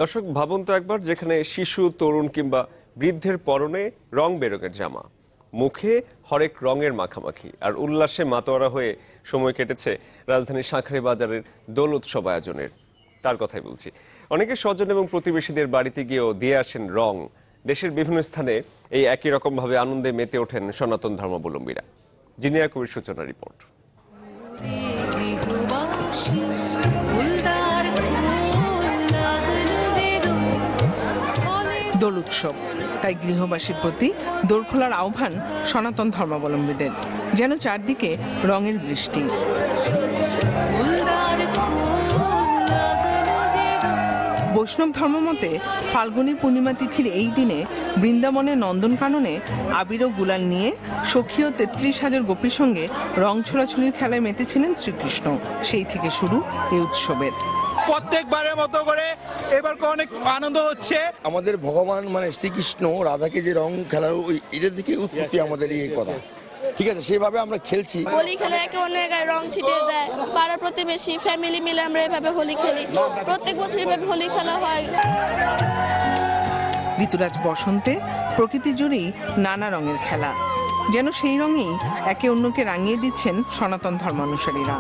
দর্শক ভাবুন তো একবার, যেখানে শিশু, তরুণ কিংবা বৃদ্ধের পরনে রং বেরঙের জামা, মুখে হরেক রঙের মাখামাখি আর উল্লাসে মাতোয়ারা হয়ে সময় কেটেছে রাজধানীর শাঁখারী বাজারের দোল উৎসব আয়োজনের। তার কথাই বলছি। অনেকে স্বজন এবং প্রতিবেশীদের বাড়িতে গিয়েও দিয়ে আসেন রং। দেশের বিভিন্ন স্থানে এই একই রকমভাবে আনন্দে মেতে ওঠেন সনাতন ধর্মাবলম্বীরা। জিনিয়া কবির সূচনা রিপোর্ট। দোল উৎসব, তাই গৃহবাসীর প্রতি দোল খোলার আহ্বান সনাতন ধর্মাবলম্বীদের। যেন চারদিকে রঙের বৃষ্টি। বৈষ্ণব ধর্মমতে ফাল্গুনী পূর্ণিমা তিথির এই দিনে বৃন্দাবনে নন্দনকাননে আবির ও গুলাল নিয়ে সখী ও ৩৩,০০০ গোপীর সঙ্গে রং ছোড়াছুড়ির খেলায় মেতেছিলেন শ্রীকৃষ্ণ। সেই থেকে শুরু এই উৎসবের। প্রত্যেকবারের মতো করে এবার অনেক আনন্দ হচ্ছে। আমাদের ভগবান মানে শ্রীকৃষ্ণ রাধাকে যে রং খেলার এটা থেকে উৎপত্তি আমাদের এই কথা, ঠিক আছে? সেভাবে আমরা খেলছি। হোলি খেলে একে অন্যের গায়ে রং ছিটিয়ে দেয়। পাড়া প্রতিবেশী ফ্যামিলি মিলে আমরা এভাবে হোলি খেলি। প্রত্যেক বছর এভাবে হোলি খেলা হয়। ঋতুরাজ বসন্তে প্রকৃতি জুড়েই নানা রঙের খেলা, যেন সেই রঙেই একে অন্যকে রাঙিয়ে দিচ্ছেন সনাতন ধর্মানুসারীরা।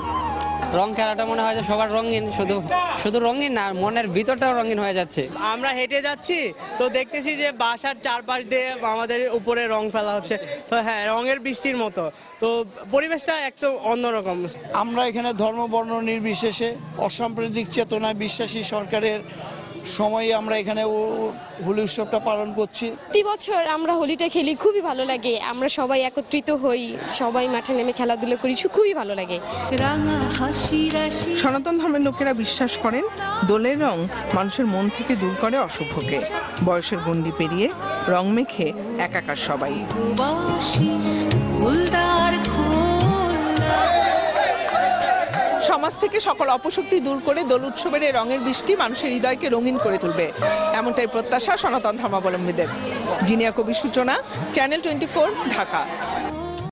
রং খেলাটা মনে হয় যে সবার রঙিন, শুধু রঙিন না, মনের ভিতরটাও রঙিন হয়ে যাচ্ছে। আমরা হেঁটে যাচ্ছি তো দেখতেছি যে বাসার চারপাশ দিয়ে আমাদের উপরে রং ফেলা হচ্ছে। তো হ্যাঁ, রঙের বৃষ্টির মতো। তো পরিবেশটা একদম অন্যরকম। আমরা এখানে ধর্ম বর্ণ নির্বিশেষে অসাম্প্রদায়িক চেতনায় বিশ্বাসী সরকারের সময়ে আমরা এখানে হোলি উৎসবটা পালন করছি। প্রতি বছর আমরা হোলিটা খেলি, খুবই ভালো লাগে। আমরা সবাই একত্রিত হই, সবাই মাঠে নেমে খেলাধুলা করি, খুবই ভালো লাগে। সনাতন ধর্মের লোকেরা বিশ্বাস করেন দোলের রং মানুষের মন থেকে দূর করে অশুভকে। বয়সের গণ্ডি পেরিয়ে রং মেখে একাকার সবাই। সমাজ থেকে সকল অপশক্তি দূর করে দোল উৎসবের এই রঙের বৃষ্টি মানুষের হৃদয়কে রঙিন করে তুলবে, এমনটাই প্রত্যাশা সনাতন ধর্মাবলম্বীদের। জিনিয়া কবির সূচনা, চ্যানেল 24, ঢাকা।